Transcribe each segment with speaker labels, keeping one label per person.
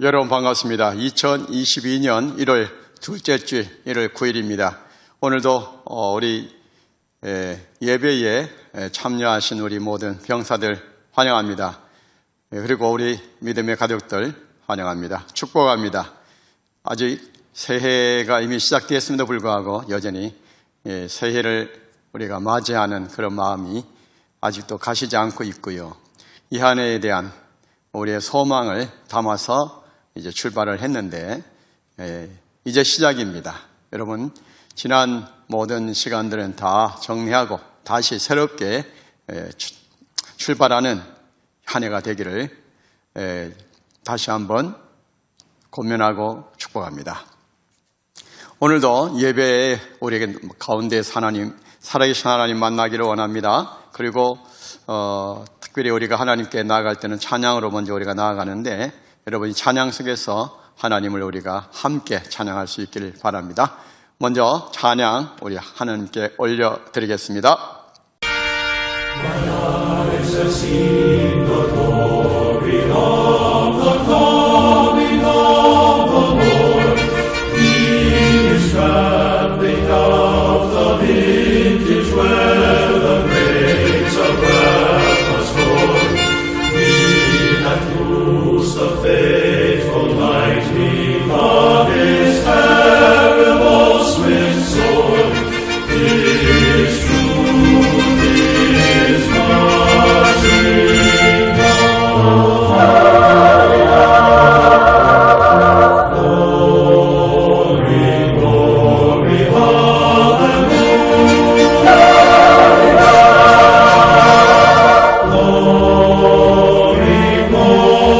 Speaker 1: 여러분 반갑습니다. 2022년 1월 둘째 주 1월 9일입니다. 오늘도 우리 예배에 참여하신 우리 모든 병사들 환영합니다. 그리고 우리 믿음의 가족들 환영합니다. 축복합니다. 아직 새해가 이미 시작되었음에도 불구하고 여전히 새해를 우리가 맞이하는 그런 마음이 아직도 가시지 않고 있고요. 이 한 해에 대한 우리의 소망을 담아서 이제 출발을 했는데 이제 시작입니다. 여러분, 지난 모든 시간들은 다 정리하고 다시 새롭게 출발하는 한 해가 되기를 다시 한번 고면하고 축복합니다. 오늘도 예배에 우리에게 가운데서 하나님, 살아계신 하나님 만나기를 원합니다. 그리고 특별히 우리가 하나님께 나아갈 때는 찬양으로 먼저 우리가 나아가는데, 여러분이 찬양 속에서 하나님을 우리가 함께 찬양할 수 있기를 바랍니다. 먼저 찬양 우리 하나님께 올려드리겠습니다.
Speaker 2: The faithful lightning of His terrible swift sword, His truth is marching on. Glory, glory, hallelujah. Glory, glory,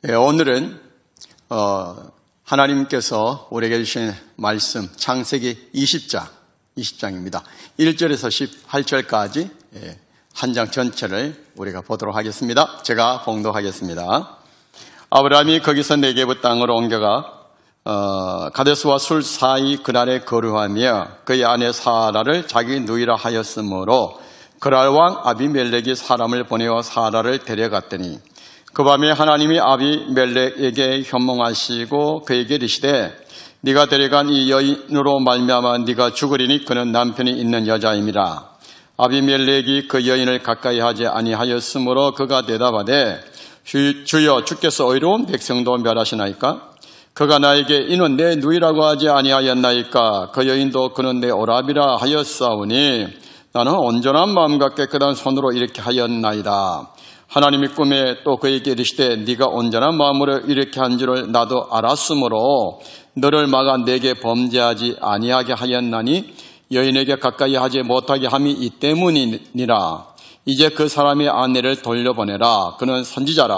Speaker 1: 오늘은 하나님께서 우리에게 주신 말씀 창세기 20장입니다. 1절에서 18절까지 한 장 전체를 우리가 보도록 하겠습니다. 제가 봉독하겠습니다. 아브라함이 거기서 네게브 땅으로 옮겨가 가데스와 술 사이 그날에 거류하며 그의 아내 사라를 자기 누이라 하였으므로 그랄 왕 아비멜렉이 사람을 보내어 사라를 데려갔더니 그 밤에 하나님이 아비멜렉에게 현몽하시고 그에게 이르시되 네가 데려간 이 여인으로 말미암아 네가 죽으리니 그는 남편이 있는 여자임이라. 아비멜렉이 그 여인을 가까이 하지 아니하였으므로 그가 대답하되 주여 주께서 의로운 백성도 멸하시나이까? 그가 나에게 이는 내 누이라고 하지 아니하였나이까? 그 여인도 그는 내 오라비라 하였사오니 나는 온전한 마음과 깨끗한 손으로 이렇게 하였나이다. 하나님이 꿈에 또 그에게 이르시되 네가 온전한 마음으로 이렇게 한 줄을 나도 알았으므로 너를 막아 내게 범죄하지 아니하게 하였나니 여인에게 가까이 하지 못하게 함이 이 때문이니라. 이제 그 사람의 아내를 돌려보내라. 그는 선지자라.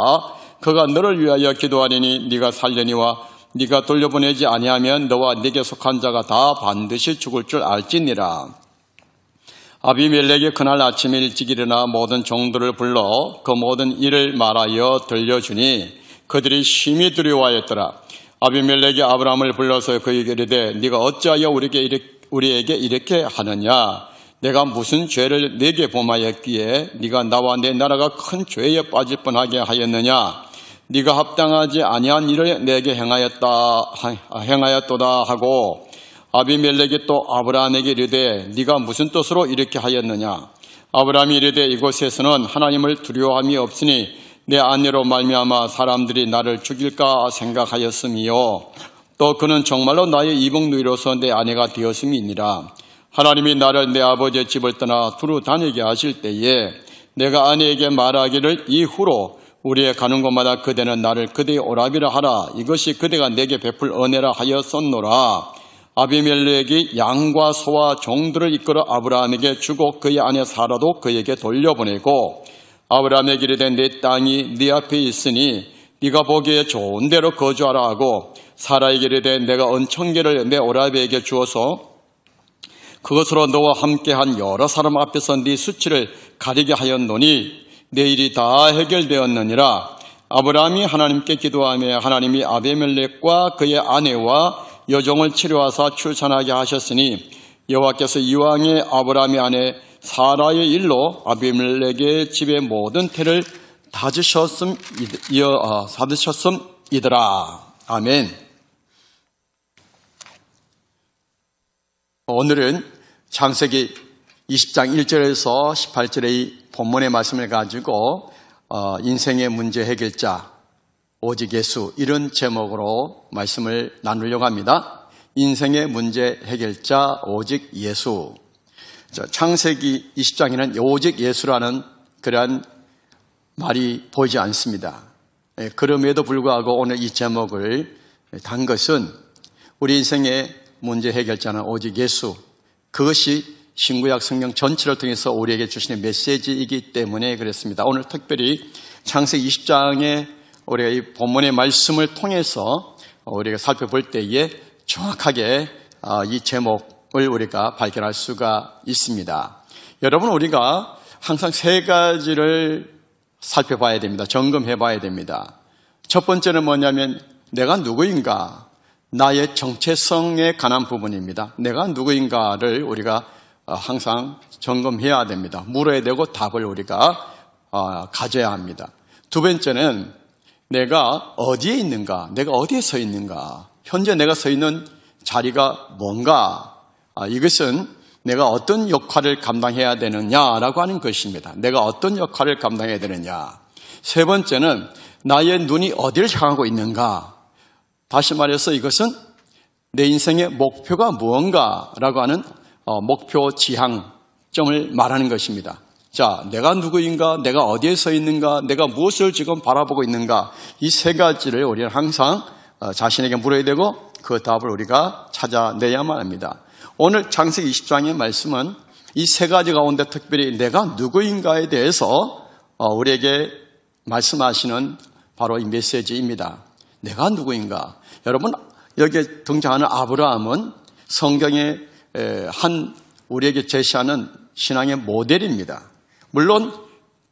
Speaker 1: 그가 너를 위하여 기도하리니 네가 살려니와 네가 돌려보내지 아니하면 너와 네게 속한 자가 다 반드시 죽을 줄 알지니라. 아비멜렉이 그날 아침에 일찍 일어나 모든 종들을 불러 그 모든 일을 말하여 들려주니 그들이 심히 두려워하였더라. 아비멜렉이 아브라함을 불러서 그에게 이르되 네가 어찌하여 우리에게 이렇게 하느냐? 내가 무슨 죄를 네게 범하였기에 네가 나와 내 나라가 큰 죄에 빠질 뻔하게 하였느냐? 네가 합당하지 아니한 일을 내게 행하였도다 하고 아비멜렉이 또 아브라함에게 이르되 네가 무슨 뜻으로 이렇게 하였느냐? 아브라함이 이르되 이곳에서는 하나님을 두려워함이 없으니 내 아내로 말미암아 사람들이 나를 죽일까 생각하였음이요. 또 그는 정말로 나의 이복 누이로서 내 아내가 되었음이니라. 하나님이 나를 내 아버지의 집을 떠나 두루 다니게 하실 때에 내가 아내에게 말하기를 이후로 우리의 가는 곳마다 그대는 나를 그대의 오라비라 하라. 이것이 그대가 내게 베풀 은혜라 하였었노라. 아비멜렉이 양과 소와 종들을 이끌어 아브라함에게 주고 그의 아내 사라도 그에게 돌려보내고 아브라함에게 이르되 내 땅이 네 앞에 있으니 네가 보기에 좋은 데로 거주하라 하고 사라에게 이르되 내가 은총계를 내 오라비에게 주어서 그것으로 너와 함께한 여러 사람 앞에서 네 수치를 가리게 하였노니 내 일이 다 해결되었느니라. 아브라함이 하나님께 기도하며 하나님이 아비멜렉과 그의 아내와 여종을 치료하사 출산하게 하셨으니 여호와께서 이왕에 아브라함의 아내 사라의 일로 아비멜렉의 집의 모든 태를 닫으셨음이더라. 아멘. 오늘은 창세기 20장 1절에서 18절의 본문의 말씀을 가지고 인생의 문제 해결자 오직 예수 이런 제목으로 말씀을 나누려고 합니다. 인생의 문제 해결자 오직 예수. 창세기 20장에는 오직 예수라는 그러한 말이 보이지 않습니다. 그럼에도 불구하고 오늘 이 제목을 단 것은 우리 인생의 문제 해결자는 오직 예수. 그것이 신구약 성경 전체를 통해서 우리에게 주시는 메시지이기 때문에 그렇습니다. 오늘 특별히 창세기 20장의 우리가 이 본문의 말씀을 통해서 우리가 살펴볼 때에 정확하게 이 제목을 우리가 발견할 수가 있습니다. 여러분, 우리가 항상 세 가지를 살펴봐야 됩니다. 점검해 봐야 됩니다. 첫 번째는 뭐냐면 내가 누구인가? 나의 정체성에 관한 부분입니다. 내가 누구인가를 우리가 항상 점검해야 됩니다. 물어야 되고 답을 우리가 가져야 합니다. 두 번째는 내가 어디에 있는가? 내가 어디에 서 있는가? 현재 내가 서 있는 자리가 뭔가? 이것은 내가 어떤 역할을 감당해야 되느냐라고 하는 것입니다. 내가 어떤 역할을 감당해야 되느냐. 세 번째는 나의 눈이 어디를 향하고 있는가? 다시 말해서 이것은 내 인생의 목표가 무언가라고 하는 목표 지향점을 말하는 것입니다. 자, 내가 누구인가, 내가 어디에 서 있는가, 내가 무엇을 지금 바라보고 있는가, 이 세 가지를 우리는 항상 자신에게 물어야 되고 그 답을 우리가 찾아내야만 합니다. 오늘 창세기 20장의 말씀은 이 세 가지 가운데 특별히 내가 누구인가에 대해서 우리에게 말씀하시는 바로 이 메시지입니다. 내가 누구인가? 여러분, 여기에 등장하는 아브라함은 성경에 우리에게 제시하는 신앙의 모델입니다. 물론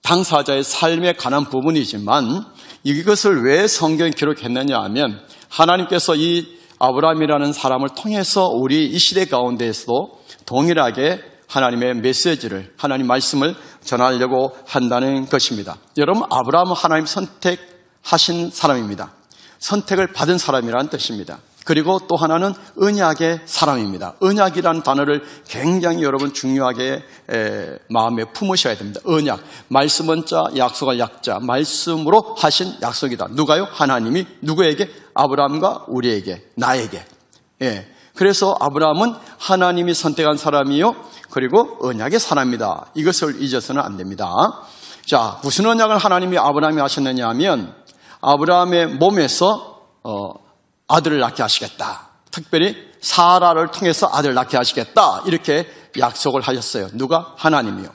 Speaker 1: 당사자의 삶에 관한 부분이지만 이것을 왜 성경에 기록했느냐 하면 하나님께서 이 아브라함이라는 사람을 통해서 우리 이 시대 가운데에서도 동일하게 하나님의 메시지를, 하나님 말씀을 전하려고 한다는 것입니다. 여러분, 아브라함은 하나님 선택하신 사람입니다. 선택을 받은 사람이라는 뜻입니다. 그리고 또 하나는 언약의 사람입니다. 언약이라는 단어를 굉장히 여러분 중요하게 마음에 품으셔야 됩니다. 언약, 말씀은 자, 약속할 약자, 말씀으로 하신 약속이다. 누가요? 하나님이 누구에게? 아브라함과 우리에게, 나에게. 그래서 아브라함은 하나님이 선택한 사람이요, 그리고 언약의 사람입니다. 이것을 잊어서는 안 됩니다. 자, 무슨 언약을 하나님이 아브라함이 하셨느냐 하면 아브라함의 몸에서 아들을 낳게 하시겠다. 특별히 사라를 통해서 아들을 낳게 하시겠다. 이렇게 약속을 하셨어요. 누가? 하나님이요.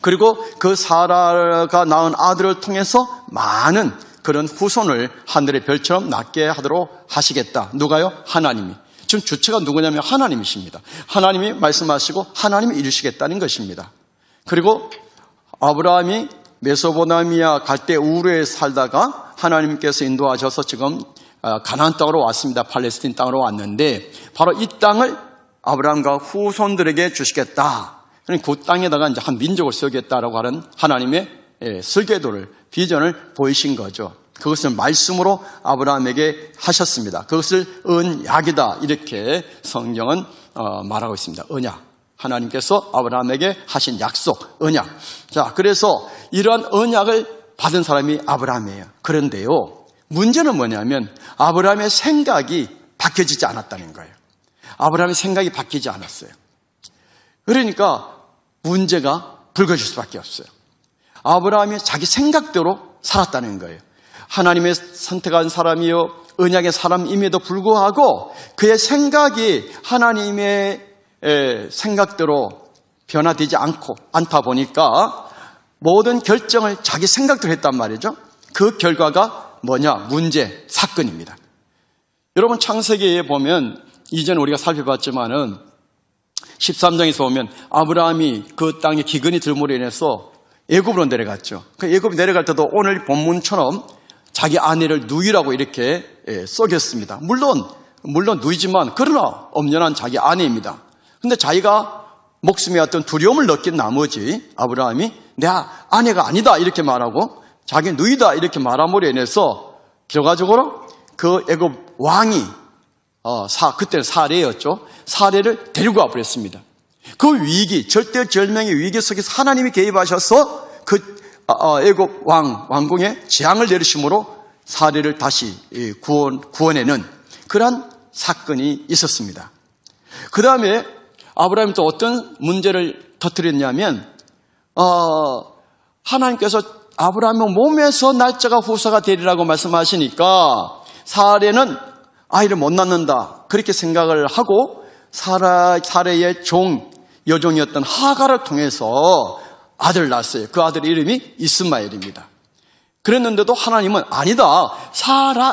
Speaker 1: 그리고 그 사라가 낳은 아들을 통해서 많은 그런 후손을 하늘의 별처럼 낳게 하도록 하시겠다. 누가요? 하나님이. 지금 주체가 누구냐면 하나님이십니다. 하나님이 말씀하시고 하나님이 이루시겠다는 것입니다. 그리고 아브라함이 메소포타미아 갈대 우르에 살다가 하나님께서 인도하셔서 지금 가나안 땅으로 왔습니다. 팔레스틴 땅으로 왔는데 바로 이 땅을 아브라함과 후손들에게 주시겠다. 그 땅에다가 이제 한 민족을 세우겠다라고 하는 하나님의 설계도를, 비전을 보이신 거죠. 그것을 말씀으로 아브라함에게 하셨습니다. 그것을 언약이다, 이렇게 성경은 말하고 있습니다. 언약. 하나님께서 아브라함에게 하신 약속, 언약. 자, 그래서 이러한 언약을 받은 사람이 아브라함이에요. 그런데요, 문제는 뭐냐면 아브라함의 생각이 바뀌어지지 않았다는 거예요. 아브라함의 생각이 바뀌지 않았어요. 그러니까 문제가 불거질 수밖에 없어요. 아브라함이 자기 생각대로 살았다는 거예요. 하나님의 선택한 사람이요, 언약의 사람임에도 불구하고 그의 생각이 하나님의 생각대로 변화되지 않다 보니까 모든 결정을 자기 생각대로 했단 말이죠. 그 결과가 뭐냐? 문제, 사건입니다. 여러분, 창세기에 보면 이전 우리가 살펴봤지만은 13장에서 보면 아브라함이 그 땅에 기근이 들므로 인해서 애굽으로 내려갔죠. 그 애굽 내려갈 때도 오늘 본문처럼 자기 아내를 누이라고 이렇게 속였습니다. 물론 누이지만 그러나 엄연한 자기 아내입니다. 근데 자기가 목숨에 어떤 두려움을 느낀 나머지 아브라함이 내 아내가 아니다 이렇게 말하고 자기 누이다 이렇게 말함으로 인해서 결과적으로 그 애굽 왕이 그때는 사례였죠. 사례를 데리고 와버렸습니다. 그 위기, 절대절명의 위기 속에서 하나님이 개입하셔서 그 애굽 왕궁에 재앙을 내리심으로 사례를 다시 구원해낸 그런 사건이 있었습니다. 그 다음에 아브라함이 또 어떤 문제를 터뜨렸냐면 하나님께서 아브라함의 몸에서 날짜가 후사가 되리라고 말씀하시니까 사례는 아이를 못 낳는다 그렇게 생각을 하고 사례의 여종이었던 하가를 통해서 아들을 낳았어요. 그 아들의 이름이 이스마엘입니다. 그랬는데도 하나님은 아니다.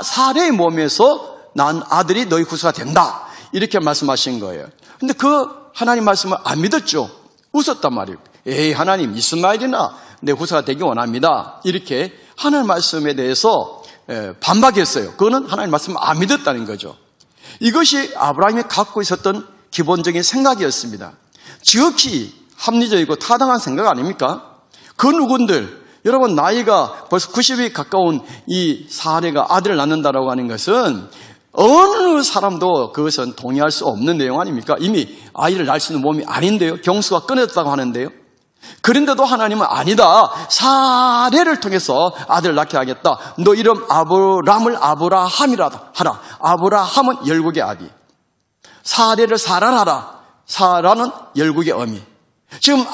Speaker 1: 사례의 몸에서 난 아들이 너희 후사가 된다. 이렇게 말씀하신 거예요. 근데 그 하나님 말씀을 안 믿었죠. 웃었단 말이에요. 에이, 하나님, 이스마엘이나 내 후사가 되기 원합니다. 이렇게 하나님 말씀에 대해서 반박했어요. 그거는 하나님 말씀을 안 믿었다는 거죠. 이것이 아브라함이 갖고 있었던 기본적인 생각이었습니다. 지극히 합리적이고 타당한 생각 아닙니까? 그 누군들, 여러분 나이가 벌써 90이 가까운 이 사례가 아들을 낳는다라고 하는 것은 어느 사람도 그것은 동의할 수 없는 내용 아닙니까? 이미 아이를 낳을 수 있는 몸이 아닌데요. 경수가 끊어졌다고 하는데요. 그런데도 하나님은 아니다. 사례를 통해서 아들을 낳게 하겠다. 너 이름 아브람을 아브라함이라 하라. 아브라함은 열국의 아비. 사례를 사라하라. 사라는 열국의 어미. 지금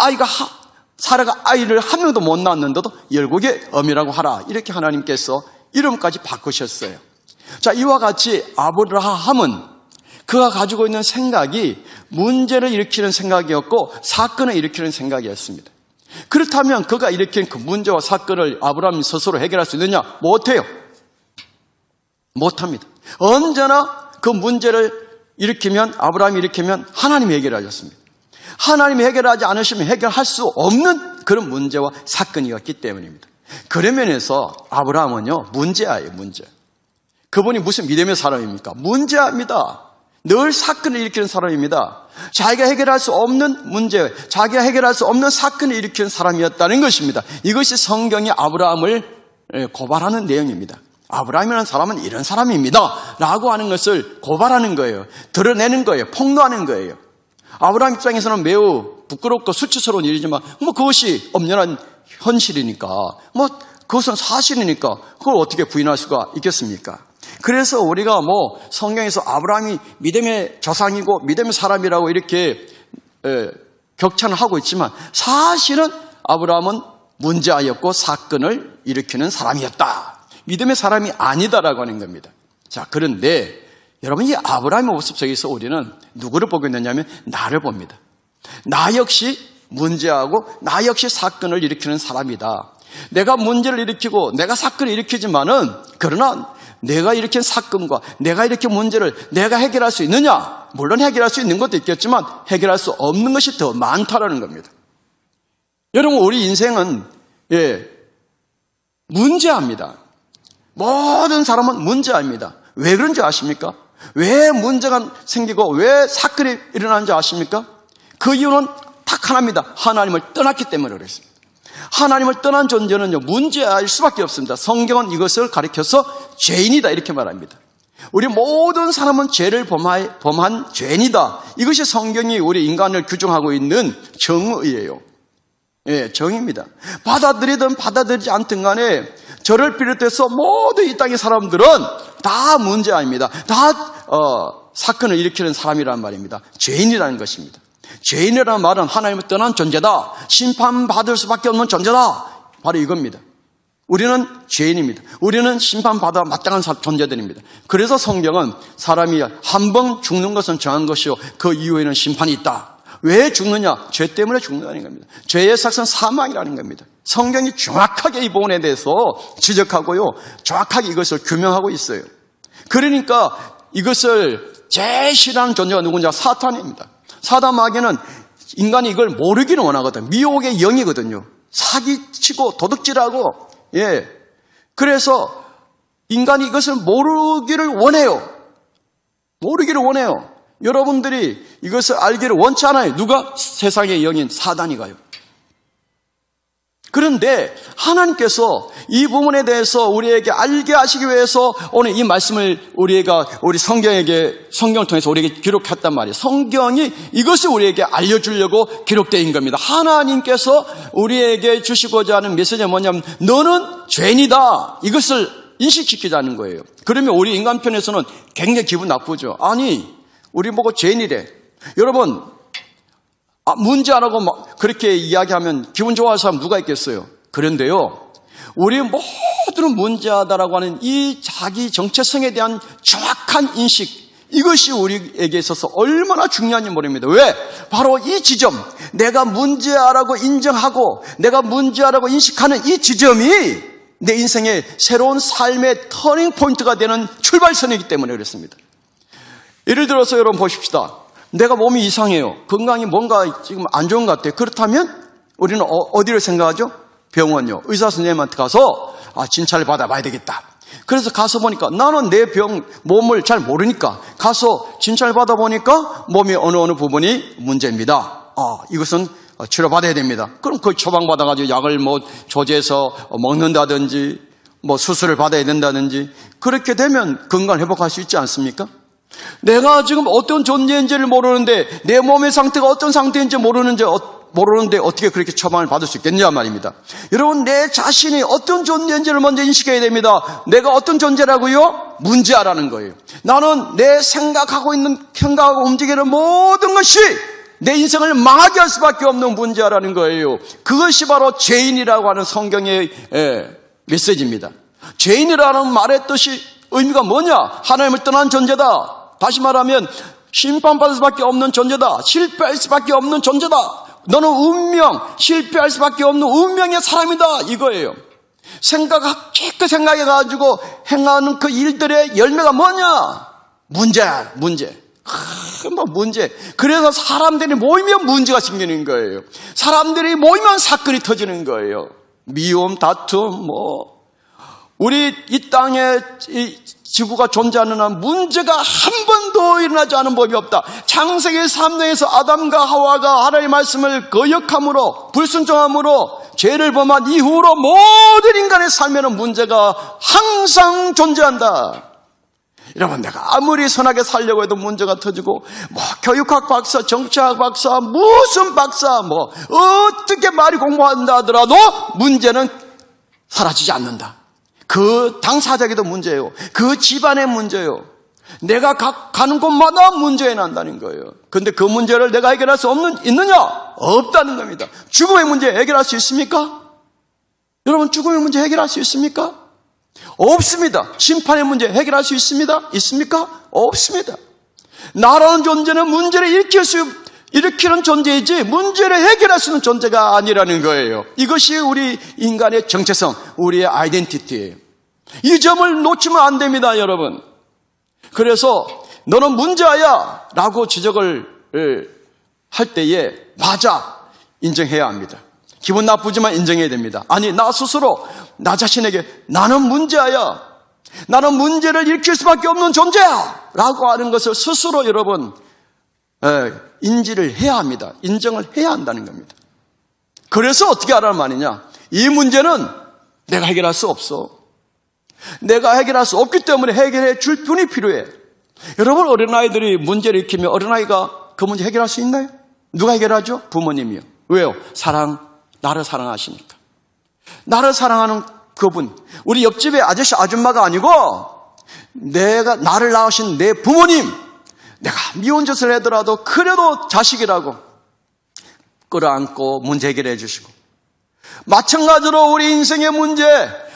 Speaker 1: 사라가 아이를 한 명도 못 낳았는데도 열국의 어미라고 하라. 이렇게 하나님께서 이름까지 바꾸셨어요. 자, 이와 같이 아브라함은 그가 가지고 있는 생각이 문제를 일으키는 생각이었고 사건을 일으키는 생각이었습니다. 그렇다면 그가 일으킨 그 문제와 사건을 아브라함이 스스로 해결할 수 있느냐? 못해요. 못합니다. 언제나 그 문제를 아브라함이 일으키면 하나님이 해결하셨습니다. 하나님이 해결하지 않으시면 해결할 수 없는 그런 문제와 사건이었기 때문입니다. 그런 면에서 아브라함은요, 문제아예요, 문제. 그분이 무슨 믿음의 사람입니까? 문제아입니다. 늘 사건을 일으키는 사람입니다. 자기가 해결할 수 없는 문제, 자기가 해결할 수 없는 사건을 일으키는 사람이었다는 것입니다. 이것이 성경이 아브라함을 고발하는 내용입니다. 아브라함이라는 사람은 이런 사람입니다 라고 하는 것을 고발하는 거예요. 드러내는 거예요. 폭로하는 거예요. 아브라함 입장에서는 매우 부끄럽고 수치스러운 일이지만 그것이 엄연한 현실이니까, 그것은 사실이니까 그걸 어떻게 부인할 수가 있겠습니까? 그래서 우리가 성경에서 아브라함이 믿음의 조상이고 믿음의 사람이라고 이렇게 격찬을 하고 있지만, 사실은 아브라함은 문제아였고 사건을 일으키는 사람이었다. 믿음의 사람이 아니다라고 하는 겁니다. 자, 그런데 여러분, 이 아브라함의 모습 속에서 우리는 누구를 보고 있느냐면 나를 봅니다. 나 역시 문제하고 나 역시 사건을 일으키는 사람이다. 내가 문제를 일으키고 내가 사건을 일으키지만은, 그러나 내가 일으킨 사건과 내가 일으킨 문제를 내가 해결할 수 있느냐? 물론 해결할 수 있는 것도 있겠지만 해결할 수 없는 것이 더 많다라는 겁니다. 여러분, 우리 인생은 문제합니다. 모든 사람은 문제합니다. 왜 그런지 아십니까? 왜 문제가 생기고 왜 사건이 일어나는지 아십니까? 그 이유는 딱 하나입니다. 하나님을 떠났기 때문에 그렇습니다. 하나님을 떠난 존재는요, 문제일 수밖에 없습니다. 성경은 이것을 가리켜서 죄인이다 이렇게 말합니다. 우리 모든 사람은 죄를 범한 죄인이다. 이것이 성경이 우리 인간을 규정하고 있는 정의예요. 정의입니다. 받아들이든 받아들이지 않든 간에 저를 비롯해서 모든 이 땅의 사람들은 다 문제아입니다. 다 사건을 일으키는 사람이라는 말입니다. 죄인이라는 것입니다. 죄인이라는 말은 하나님을 떠난 존재다. 심판받을 수밖에 없는 존재다. 바로 이겁니다. 우리는 죄인입니다. 우리는 심판받아 마땅한 존재들입니다. 그래서 성경은 사람이 한 번 죽는 것은 정한 것이요, 그 이후에는 심판이 있다. 왜 죽느냐? 죄 때문에 죽는다는 겁니다. 죄의 삭은 사망이라는 겁니다. 성경이 정확하게 이 부분에 대해서 지적하고요, 정확하게 이것을 규명하고 있어요. 그러니까 이것을 제일 싫어하는 존재가 누구냐? 사탄입니다. 사단 마귀는 인간이 이걸 모르기는 원하거든요. 미혹의 영이거든요. 사기치고 도둑질하고, 그래서 인간이 이것을 모르기를 원해요. 모르기를 원해요. 여러분들이 이것을 알기를 원치 않아요. 누가? 세상의 영인 사단이가요. 그런데 하나님께서 이 부분에 대해서 우리에게 알게 하시기 위해서 오늘 이 말씀을 우리 성경을 통해서 우리에게 기록했단 말이에요. 성경이 이것을 우리에게 알려주려고 기록된 겁니다. 하나님께서 우리에게 주시고자 하는 메시지가 뭐냐면, 너는 죄인이다. 이것을 인식시키자는 거예요. 그러면 우리 인간편에서는 굉장히 기분 나쁘죠. 아니, 우리 보고 죄인이래. 여러분, 문제 안 하고 그렇게 이야기하면 기분 좋아할 사람 누가 있겠어요? 그런데요, 우리 모두는 문제하다라고 하는 이 자기 정체성에 대한 정확한 인식, 이것이 우리에게 있어서 얼마나 중요한지 모릅니다. 왜? 바로 이 지점, 내가 문제하라고 인정하고 내가 문제하라고 인식하는 이 지점이 내 인생의 새로운 삶의 터닝 포인트가 되는 출발선이기 때문에 그렇습니다. 예를 들어서 여러분 보십시다. 내가 몸이 이상해요. 건강이 뭔가 지금 안 좋은 것 같아요. 그렇다면 우리는 어디를 생각하죠? 병원요. 의사 선생님한테 가서 진찰을 받아봐야 되겠다. 그래서 가서 보니까 나는 내 몸을 잘 모르니까 가서 진찰 받아보니까 몸의 어느 부분이 문제입니다. 이것은 치료받아야 됩니다. 그럼 그 처방받아가지고 약을 조제해서 먹는다든지 수술을 받아야 된다든지, 그렇게 되면 건강을 회복할 수 있지 않습니까? 내가 지금 어떤 존재인지를 모르는데, 내 몸의 상태가 어떤 상태인지 모르는데 어떻게 그렇게 처방을 받을 수 있겠냐 말입니다. 여러분, 내 자신이 어떤 존재인지를 먼저 인식해야 됩니다. 내가 어떤 존재라고요? 문제아라는 거예요. 나는 내 생각하고 움직이는 모든 것이 내 인생을 망하게 할 수밖에 없는 문제아라는 거예요. 그것이 바로 죄인이라고 하는 성경의 메시지입니다. 죄인이라는 말의 뜻이, 의미가 뭐냐? 하나님을 떠난 존재다. 다시 말하면 심판받을 수밖에 없는 존재다. 실패할 수밖에 없는 존재다. 너는 운명, 실패할 수밖에 없는 운명의 사람이다 이거예요. 깨끗 생각해가지고 행하는 그 일들의 열매가 뭐냐? 문제. 문제. 그래서 사람들이 모이면 문제가 생기는 거예요. 사람들이 모이면 사건이 터지는 거예요. 미움, 다툼, 우리 이 땅에 이 지구가 존재하는 한 문제가 한 번도 일어나지 않은 법이 없다. 창세기 3장에서 아담과 하와가 하나님의 말씀을 거역함으로, 불순종함으로 죄를 범한 이후로 모든 인간의 삶에는 문제가 항상 존재한다. 여러분, 내가 아무리 선하게 살려고 해도 문제가 터지고, 교육학 박사, 정치학 박사, 무슨 박사, 어떻게 많이 공부한다 하더라도 문제는 사라지지 않는다. 그 당사자에게도 문제예요. 그 집안의 문제예요. 내가 가는 곳마다 문제가 난다는 거예요. 그런데 그 문제를 내가 해결할 수 있느냐? 없다는 겁니다. 죽음의 문제 해결할 수 있습니까? 여러분, 죽음의 문제 해결할 수 있습니까? 없습니다. 심판의 문제 해결할 수 있습니다? 있습니까? 없습니다. 나라는 존재는 문제를 일으키는 존재이지 문제를 해결할 수 있는 존재가 아니라는 거예요. 이것이 우리 인간의 정체성, 우리의 아이덴티티예요. 이 점을 놓치면 안 됩니다, 여러분. 그래서 너는 문제야 라고 지적을 할 때에 맞아, 인정해야 합니다. 기분 나쁘지만 인정해야 됩니다. 아니, 나 스스로 나 자신에게 나는 문제야, 나는 문제를 일으킬 수밖에 없는 존재야 라고 하는 것을 스스로 여러분 인지를 해야 합니다. 인정을 해야 한다는 겁니다. 그래서 어떻게 하라는 말이냐? 이 문제는 내가 해결할 수 없어. 내가 해결할 수 없기 때문에 해결해 줄 분이 필요해. 여러분, 어린아이들이 문제를 일으키면 어린아이가 그 문제 해결할 수 있나요? 누가 해결하죠? 부모님이요. 왜요? 나를 사랑하시니까. 나를 사랑하는 그분, 우리 옆집의 아저씨 아줌마가 아니고 나를 낳으신 내 부모님, 내가 미운 짓을 하더라도 그래도 자식이라고 끌어안고 문제 해결해 주시고, 마찬가지로 우리 인생의 문제,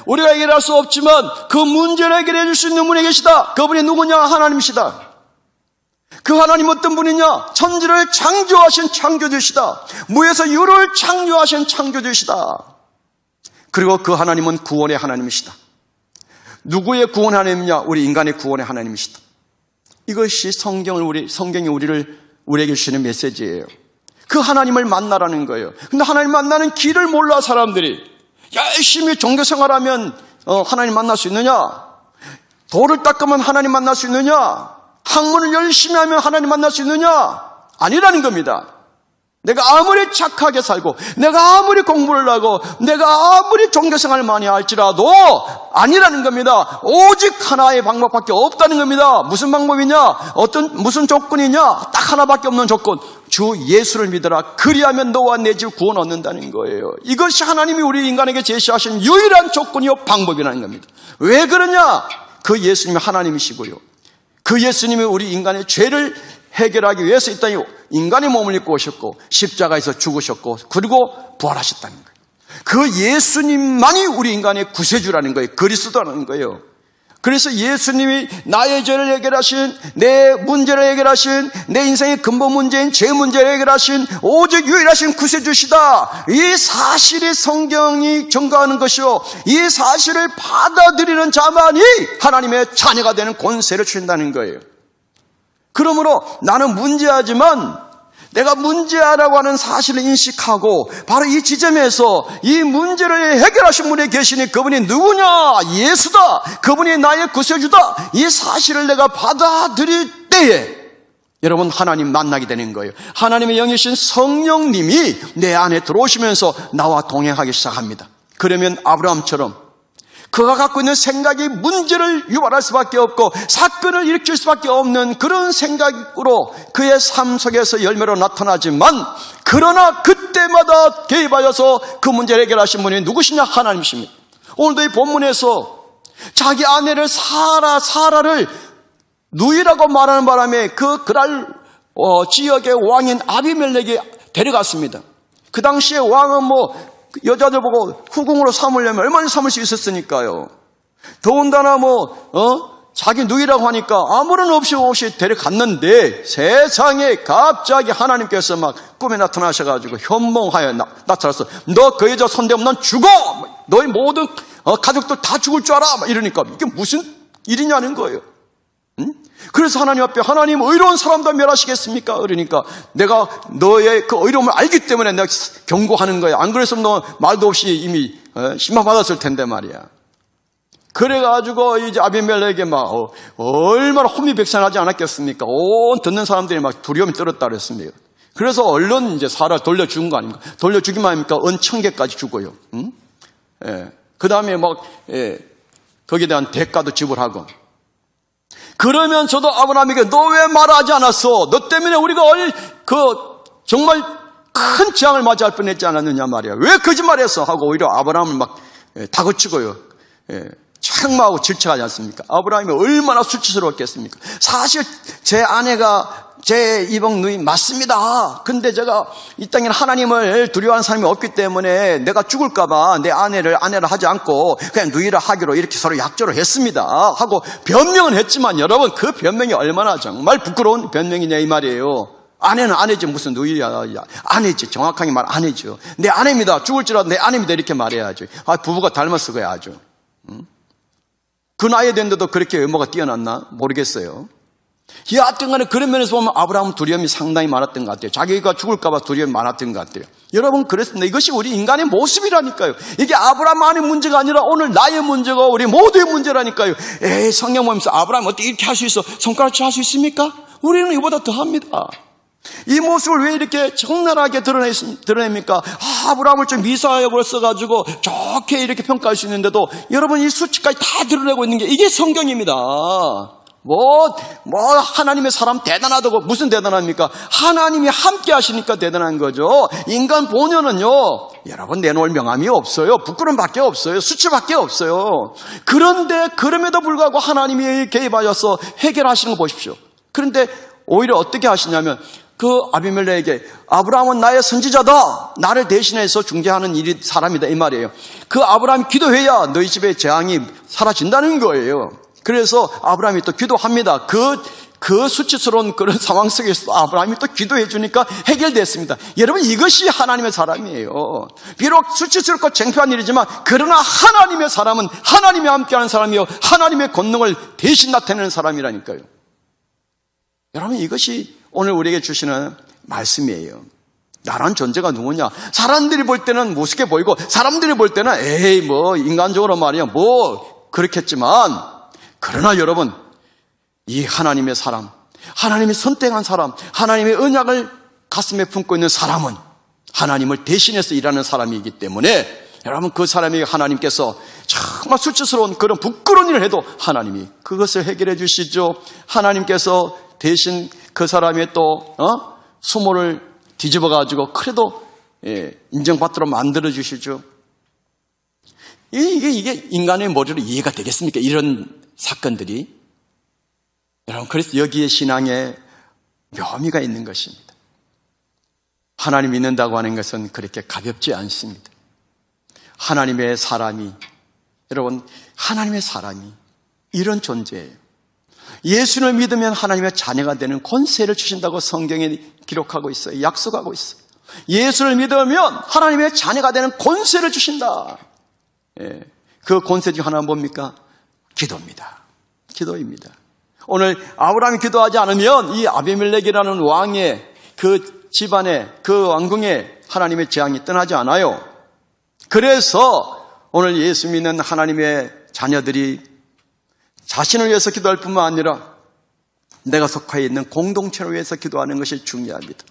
Speaker 1: 우리가 해결할 수 없지만 그 문제를 해결해 줄 수 있는 분이 계시다. 그분이 누구냐? 하나님이시다. 그 하나님 어떤 분이냐? 천지를 창조하신 창조주시다. 무에서 유를 창조하신 창조주시다. 그리고 그 하나님은 구원의 하나님이시다. 누구의 구원의 하나님이냐? 우리 인간의 구원의 하나님이시다. 이것이 성경이 우리에게 주시는 메시지예요. 그 하나님을 만나라는 거예요. 근데 하나님 만나는 길을 몰라 사람들이. 열심히 종교 생활하면 하나님 만날 수 있느냐? 돌을 닦으면 하나님 만날 수 있느냐? 학문을 열심히 하면 하나님 만날 수 있느냐? 아니라는 겁니다. 내가 아무리 착하게 살고, 내가 아무리 공부를 하고, 내가 아무리 종교생활을 많이 할지라도 아니라는 겁니다. 오직 하나의 방법밖에 없다는 겁니다. 무슨 방법이냐? 무슨 조건이냐? 딱 하나밖에 없는 조건. 주 예수를 믿어라. 그리하면 너와 내 집 구원 얻는다는 거예요. 이것이 하나님이 우리 인간에게 제시하신 유일한 조건이요 방법이라는 겁니다. 왜 그러냐? 그 예수님이 하나님이시고요. 그 예수님이 우리 인간의 죄를 해결하기 위해서 이 땅에 인간의 몸을 입고 오셨고 십자가에서 죽으셨고 그리고 부활하셨다는 거예요. 그 예수님만이 우리 인간의 구세주라는 거예요. 그리스도라는 거예요. 그래서 예수님이 나의 죄를 해결하신, 내 문제를 해결하신, 내 인생의 근본 문제인 죄 문제를 해결하신 오직 유일하신 구세주시다. 이 사실이 성경이 증거하는 것이요, 이 사실을 받아들이는 자만이 하나님의 자녀가 되는 권세를 주신다는 거예요. 그러므로 나는 문제하지만 내가 문제하라고 하는 사실을 인식하고 바로 이 지점에서 이 문제를 해결하신 분이 계시니 그분이 누구냐? 예수다. 그분이 나의 구세주다. 이 사실을 내가 받아들일 때에 여러분 하나님 만나게 되는 거예요. 하나님의 영이신 성령님이 내 안에 들어오시면서 나와 동행하기 시작합니다. 그러면 아브라함처럼 그가 갖고 있는 생각이 문제를 유발할 수밖에 없고 사건을 일으킬 수밖에 없는 그런 생각으로 그의 삶 속에서 열매로 나타나지만, 그러나 그때마다 개입하여서 그 문제를 해결하신 분이 누구시냐? 하나님이십니다. 오늘도 이 본문에서 자기 아내를 사라를 누이라고 말하는 바람에 그 그랄 지역의 왕인 아비멜렉이 데려갔습니다. 그 당시에 왕은 여자들 보고 후궁으로 삼으려면 얼마나 삼을 수 있었으니까요. 더군다나 자기 누이라고 하니까 아무런 없이 데려갔는데 세상에 갑자기 하나님께서 막 꿈에 나타나셔가지고 현몽하여 나타나서 너 그 여자 손대면 넌 죽어! 너희 모든 가족들 다 죽을 줄 알아! 막 이러니까 이게 무슨 일이냐는 거예요. 응? 그래서 하나님 앞에 하나님 의로운 사람도 멸하시겠습니까? 그러니까 내가 너의 그 의로움을 알기 때문에 내가 경고하는 거야. 안 그랬으면 너 말도 없이 이미 심판받았을 텐데 말이야. 그래가지고 이제 아비멜렉에게 막 얼마나 혼미백산하지 않았겠습니까? 온 듣는 사람들이 막 두려움이 떨었다 그랬습니다. 그래서 얼른 이제 사라 돌려 죽은 거 아닙니까? 돌려 죽이면 합니까? 은 1000개까지 주고요. 응? 예. 그 다음에 막 거기에 대한 대가도 지불하고. 그러면서도 아브라함에게 너 왜 말하지 않았어? 너 때문에 우리가 정말 큰 재앙을 맞이할 뻔했지 않았느냐 말이야. 왜 거짓말했어? 하고 오히려 아브라함을 막 다그치고요. 책망하고 질책하지 않습니까? 아브라함이 얼마나 수치스러웠겠습니까? 사실 제 아내가 제 이복 누이 맞습니다. 근데 제가 이 땅에 하나님을 두려워하는 사람이 없기 때문에 내가 죽을까봐 내 아내를 아내라 하지 않고 그냥 누이라 하기로 이렇게 서로 약조를 했습니다. 하고 변명은 했지만 여러분 그 변명이 얼마나 정말 부끄러운 변명이냐 이 말이에요. 아내는 아내지 무슨 누이야. 아내지. 정확하게 말 아내죠. 내 아내입니다. 죽을지라도 내 아내입니다. 이렇게 말해야죠. 부부가 닮았어 그야 아주. 그 나이에 됐는데도 그렇게 외모가 뛰어났나? 모르겠어요. 여하튼 간에 그런 면에서 보면 아브라함은 두려움이 상당히 많았던 것 같아요. 자기가 죽을까 봐 두려움이 많았던 것 같아요. 여러분 그랬습니다. 이것이 우리 인간의 모습이라니까요. 이게 아브라함만의 문제가 아니라 오늘 나의 문제가 우리 모두의 문제라니까요. 성경 보면서 아브라함 어떻게 이렇게 할 수 있어? 손가락질 할 수 있습니까? 우리는 이보다 더합니다. 이 모습을 왜 이렇게 적나라하게 드러냅니까? 아브라함을 좀 미사역으로 써가지고 좋게 이렇게 평가할 수 있는데도 여러분 이 수치까지 다 드러내고 있는 게 이게 성경입니다. 하나님의 사람 대단하다고 무슨 대단합니까? 하나님이 함께 하시니까 대단한 거죠. 인간 본연은요, 여러분 내놓을 명함이 없어요. 부끄러움밖에 없어요. 수치밖에 없어요. 그런데 그럼에도 불구하고 하나님이 개입하셔서 해결하시는 거 보십시오. 그런데 오히려 어떻게 하시냐면 그 아비멜렉에게 아브라함은 나의 선지자다. 나를 대신해서 중재하는 사람이다 이 말이에요. 그 아브라함이 기도해야 너희 집의 재앙이 사라진다는 거예요. 그래서 아브라함이 또 기도합니다. 그 수치스러운 그런 상황 속에서 아브라함이 또 기도해 주니까 해결됐습니다. 여러분 이것이 하나님의 사람이에요. 비록 수치스럽고 창피한 일이지만 그러나 하나님의 사람은 하나님이 함께하는 사람이요 하나님의 권능을 대신 나타내는 사람이라니까요. 여러분 이것이 오늘 우리에게 주시는 말씀이에요. 나란 존재가 누구냐? 사람들이 볼 때는 무섭게 보이고 사람들이 볼 때는 인간적으로 말이야 그렇겠지만 그러나 여러분 이 하나님의 사람, 하나님이 선택한 사람, 하나님의 언약을 가슴에 품고 있는 사람은 하나님을 대신해서 일하는 사람이기 때문에 여러분 그 사람이 하나님께서 정말 수치스러운 그런 부끄러운 일을 해도 하나님이 그것을 해결해 주시죠. 하나님께서 대신 그 사람의 또 수모를 뒤집어 가지고 그래도 인정받도록 만들어 주시죠. 이게 인간의 머리로 이해가 되겠습니까? 이런 사건들이. 여러분 그래서 여기에 신앙에 묘미가 있는 것입니다. 하나님 믿는다고 하는 것은 그렇게 가볍지 않습니다. 하나님의 사람이 여러분 하나님의 사람이 이런 존재예요. 예수를 믿으면 하나님의 자녀가 되는 권세를 주신다고 성경에 기록하고 있어요. 약속하고 있어요. 예수를 믿으면 하나님의 자녀가 되는 권세를 주신다. 그 권세 중 하나는 뭡니까? 기도입니다. 기도입니다. 오늘 아브라함이 기도하지 않으면 이 아비멜렉이라는 왕의 그 집안의 그 왕궁에 하나님의 재앙이 떠나지 않아요. 그래서 오늘 예수 믿는 하나님의 자녀들이 자신을 위해서 기도할 뿐만 아니라 내가 속해 있는 공동체를 위해서 기도하는 것이 중요합니다.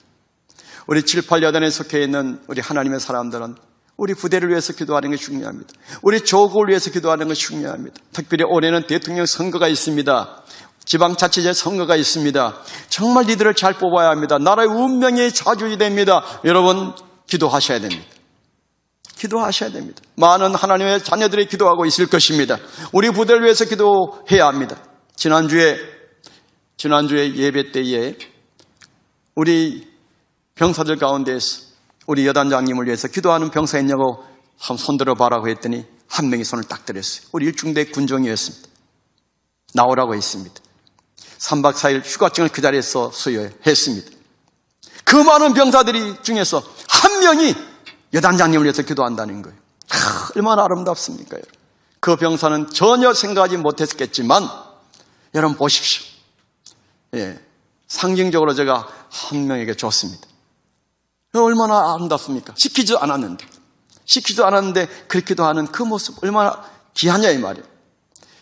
Speaker 1: 우리 7, 8여단에 속해 있는 우리 하나님의 사람들은 우리 부대를 위해서 기도하는 것이 중요합니다. 우리 조국을 위해서 기도하는 것이 중요합니다. 특별히 올해는 대통령 선거가 있습니다. 지방자치제 선거가 있습니다. 정말 이들을 잘 뽑아야 합니다. 나라의 운명이 좌절이 됩니다. 여러분 기도하셔야 됩니다. 기도하셔야 됩니다. 많은 하나님의 자녀들이 기도하고 있을 것입니다. 우리 부대를 위해서 기도해야 합니다. 지난주에 예배 때에 우리 병사들 가운데에서 우리 여단장님을 위해서 기도하는 병사 있냐고 한번 손 들어봐라고 했더니 한 명이 손을 딱 들었어요. 우리 일중대 군종이었습니다. 나오라고 했습니다. 3박 4일 휴가증을 그 자리에서 수여했습니다. 그 많은 병사들이 중에서 한 명이 여단장님을 위해서 기도한다는 거예요. 얼마나 아름답습니까? 그 병사는 전혀 생각하지 못했겠지만 여러분 보십시오. 예, 상징적으로 제가 한 명에게 줬습니다. 얼마나 아름답습니까? 시키지도 않았는데 그렇게도 하는 그 모습 얼마나 귀하냐 이 말이에요.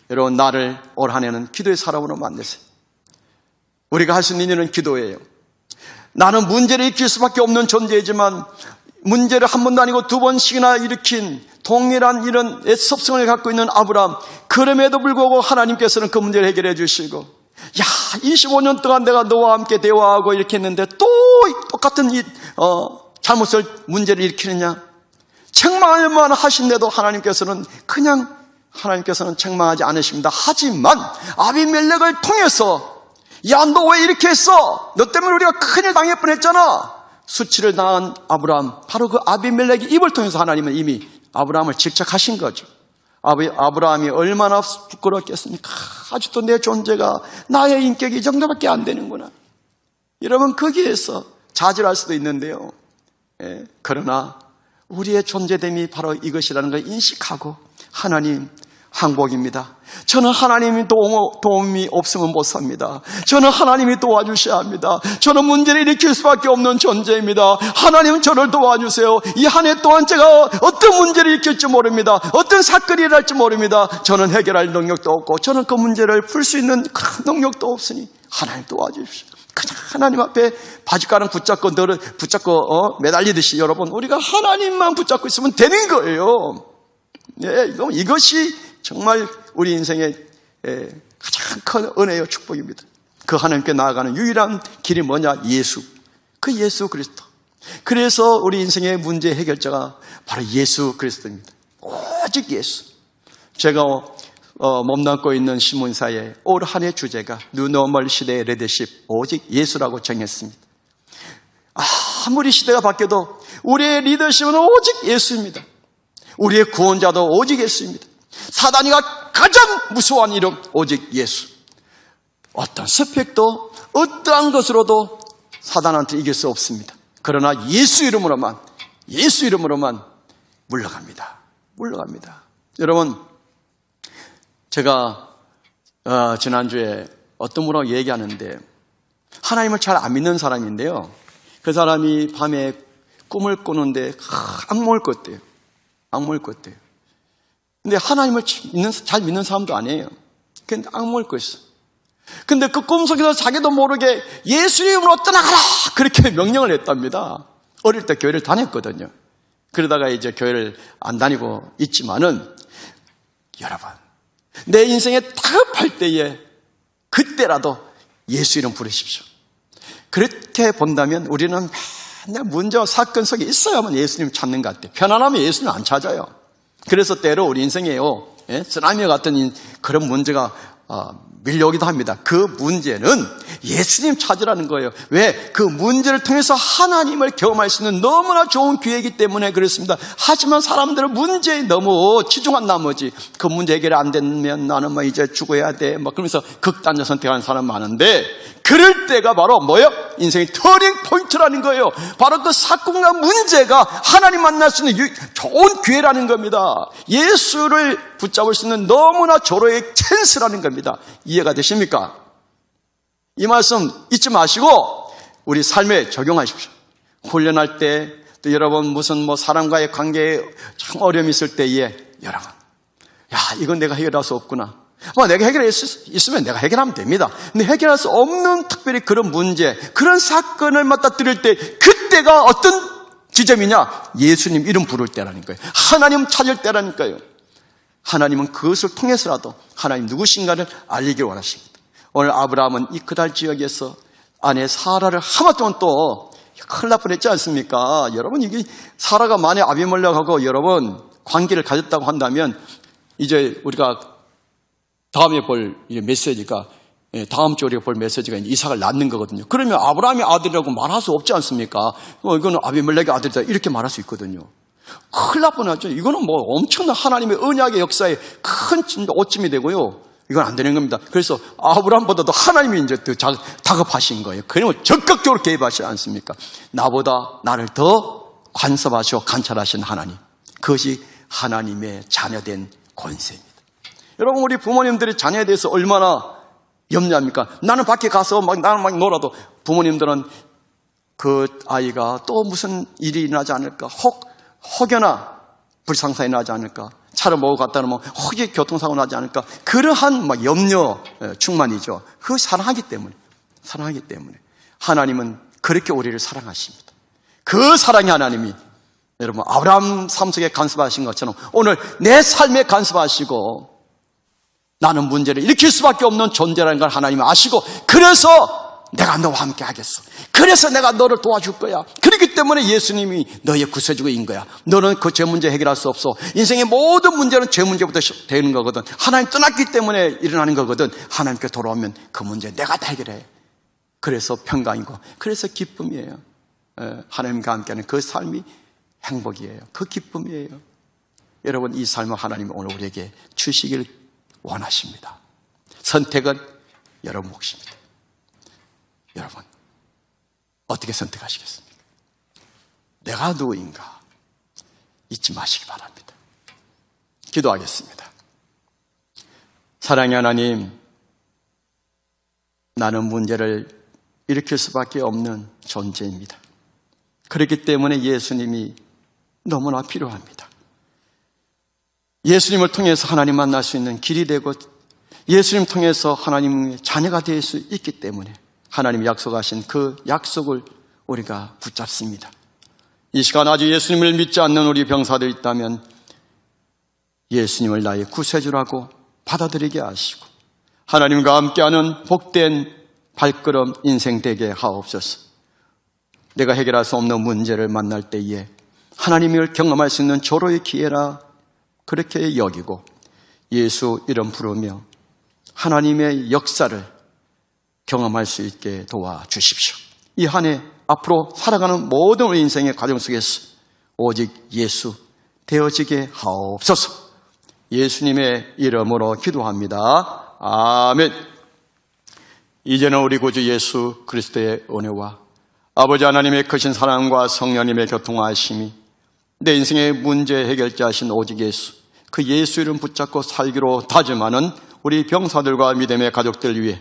Speaker 1: 여러분, 나를 올 한 해는 기도의 사람으로 만드세요. 우리가 할 수 있는 일은 기도예요. 나는 문제를 일으킬 수밖에 없는 존재이지만 문제를 한 번도 아니고 두 번씩이나 일으킨 동일한 이런 애습성을 갖고 있는 아브라함, 그럼에도 불구하고 하나님께서는 그 문제를 해결해 주시고, 25년 동안 내가 너와 함께 대화하고 이렇게 했는데 또 똑같은 잘못을 문제를 일으키느냐? 책망할만 하신데도 하나님께서는 책망하지 않으십니다. 하지만 아비멜렉을 통해서, 야, 너 왜 이렇게 했어? 너 때문에 우리가 큰일 당할 뻔했잖아. 수치를 당한 아브라함, 바로 그 아비멜렉의 입을 통해서 하나님은 이미 아브라함을 직책하신 거죠. 아브라함이 얼마나 부끄럽겠습니까? 아직도 내 존재가, 나의 인격이 이 정도밖에 안 되는구나. 여러분, 거기에서 좌절할 수도 있는데요. 그러나 우리의 존재됨이 바로 이것이라는 걸 인식하고, 하나님, 항복입니다. 저는 하나님이 도움이 없으면 못 삽니다. 저는 하나님이 도와주셔야 합니다. 저는 문제를 일으킬 수밖에 없는 존재입니다. 하나님, 저를 도와주세요. 이 한 해 동안 제가 어떤 문제를 일으킬지 모릅니다. 어떤 사건이 일어날지 모릅니다. 저는 해결할 능력도 없고, 저는 그 문제를 풀 수 있는 큰 능력도 없으니 하나님 도와주십시오. 그냥 하나님 앞에 바짓가랑 붙잡고 매달리듯이 여러분, 우리가 하나님만 붙잡고 있으면 되는 거예요. 이것이 정말 우리 인생의 가장 큰 은혜요, 축복입니다. 그 하나님께 나아가는 유일한 길이 뭐냐? 그 예수 그리스도. 그래서 우리 인생의 문제 해결자가 바로 예수 그리스도입니다. 오직 예수. 제가 몸담고 있는 신문사에 올 한 해 주제가 뉴노멀 시대의 리더십, 오직 예수라고 정했습니다. 아무리 시대가 바뀌어도 우리의 리더십은 오직 예수입니다. 우리의 구원자도 오직 예수입니다. 사단이가 가장 무서워하는 이름, 오직 예수. 어떤 스펙도 어떠한 것으로도 사단한테 이길 수 없습니다. 그러나 예수 이름으로만 물러갑니다. 여러분, 제가 지난주에 어떤 분하고 얘기하는데, 하나님을 잘 안 믿는 사람인데요, 그 사람이 밤에 꿈을 꾸는데 악몽을 꿨대요. 근데 하나님을 잘 믿는 사람도 아니에요. 근데 악몽을 꿨어. 근데 그 꿈속에서 자기도 모르게 예수 이름으로 떠나가라! 그렇게 명령을 했답니다. 어릴 때 교회를 다녔거든요. 그러다가 이제 교회를 안 다니고 있지만은, 여러분, 내 인생에 다급할 때에 그때라도 예수 이름 부르십시오. 그렇게 본다면 우리는 맨날 문제와 사건 속에 있어야만 예수님 찾는 것 같아요. 편안하면 예수님 안 찾아요. 그래서 때로 우리 인생에요, 쓰나미와 같은 그런 문제가 밀려오기도 합니다. 그 문제는 예수님 찾으라는 거예요. 왜? 그 문제를 통해서 하나님을 경험할 수 있는 너무나 좋은 기회이기 때문에 그렇습니다. 하지만 사람들은 문제에 너무 치중한 나머지 그 문제 해결이 안 되면 나는 이제 죽어야 돼, 그러면서 극단적 선택하는 사람 많은데, 그럴 때가 바로 뭐예요? 인생의 터닝 포인트라는 거예요. 바로 그 사건과 문제가 하나님 만날 수 있는 좋은 기회라는 겁니다. 예수를 붙잡을 수 있는 너무나 절호의 찬스라는 겁니다. 이해가 되십니까? 이 말씀 잊지 마시고 우리 삶에 적용하십시오. 훈련할 때, 또 여러분 무슨 사람과의 관계에 참 어려움이 있을 때에, 여러분, 이건 내가 해결할 수 없구나. 내가 해결할 수 있으면 내가 해결하면 됩니다. 근데 해결할 수 없는 특별히 그런 문제, 그런 사건을 맞닥뜨릴 때, 그때가 어떤 지점이냐? 예수님 이름 부를 때라는 거예요. 하나님 찾을 때라니까요. 하나님은 그것을 통해서라도 하나님 누구신가를 알리길 원하십니다. 오늘 아브라함은 이 그달 지역에서 아내 사라를 하마터면 또 큰일 날 뻔했지 않습니까? 여러분, 이게 사라가 만약 아비멜렉하고 여러분 관계를 가졌다고 한다면, 이제 우리가 다음에 볼 메시지가, 다음 주에 우리가 볼 메시지가 이삭을 낳는 거거든요. 그러면 아브라함의 아들이라고 말할 수 없지 않습니까? 이거는 아비멜렉의 아들이다, 이렇게 말할 수 있거든요. 큰일 날 뻔하죠. 이거는 엄청난 하나님의 언약의 역사에 큰 오점이 되고요. 이건 안 되는 겁니다. 그래서 아브라함보다도 하나님이 이제 더 다급하신 거예요. 그러면 적극적으로 개입하시지 않습니까? 나보다 나를 더 간섭하시고 관찰하신 하나님. 그것이 하나님의 자녀된 권세입니다. 여러분, 우리 부모님들이 자녀에 대해서 얼마나 염려합니까? 나는 밖에 가서 나는 막 놀아도 부모님들은 그 아이가 또 무슨 일이 일어나지 않을까? 혹여나 불상사에 나지 않을까? 차를 몰고 갔다 놓으면 혹시 교통사고 나지 않을까? 그러한 막 염려 충만이죠. 그 사랑하기 때문에. 하나님은 그렇게 우리를 사랑하십니다. 그 사랑의 하나님이 여러분 아브라함 삶 속에 간섭하신 것처럼 오늘 내 삶에 간섭하시고 나는 문제를 일으킬 수밖에 없는 존재라는 걸 하나님이 아시고 그래서 내가 너와 함께 하겠어. 그래서 내가 너를 도와줄 거야. 그렇기 때문에 예수님이 너의 구세주인 거야. 너는 그 죄 문제 해결할 수 없어. 인생의 모든 문제는 죄 문제부터 되는 거거든. 하나님 떠났기 때문에 일어나는 거거든. 하나님께 돌아오면 그 문제 내가 다 해결해. 그래서 평강이고 그래서 기쁨이에요. 하나님과 함께하는 그 삶이 행복이에요. 그 기쁨이에요. 여러분, 이 삶을 하나님이 오늘 우리에게 주시길 원하십니다. 선택은 여러분 몫입니다. 여러분, 어떻게 선택하시겠습니까? 내가 누구인가 잊지 마시기 바랍니다. 기도하겠습니다. 사랑의 하나님, 나는 문제를 일으킬 수밖에 없는 존재입니다. 그렇기 때문에 예수님이 너무나 필요합니다. 예수님을 통해서 하나님 만날 수 있는 길이 되고 예수님 통해서 하나님의 자녀가 될 수 있기 때문에 하나님이 약속하신 그 약속을 우리가 붙잡습니다. 이 시간 아직 예수님을 믿지 않는 우리 병사들 있다면 예수님을 나의 구세주라고 받아들이게 하시고 하나님과 함께하는 복된 발걸음 인생 되게 하옵소서. 내가 해결할 수 없는 문제를 만날 때에 하나님을 경험할 수 있는 조로의 기회라 그렇게 여기고 예수 이름 부르며 하나님의 역사를 경험할 수 있게 도와주십시오. 이 한 해 앞으로 살아가는 모든 우리 인생의 과정 속에서 오직 예수 되어지게 하옵소서. 예수님의 이름으로 기도합니다. 아멘. 이제는 우리 구주 예수 그리스도의 은혜와 아버지 하나님의 크신 사랑과 성령님의 교통하심이 내 인생의 문제 해결자이신 오직 예수, 그 예수 이름 붙잡고 살기로 다짐하는 우리 병사들과 믿음의 가족들 위해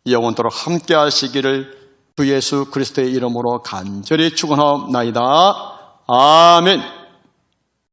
Speaker 1: 영원토록 함께 하시기를 주 예수 그리스도의 이름으로 간절히 축원하옵나이다. 아멘.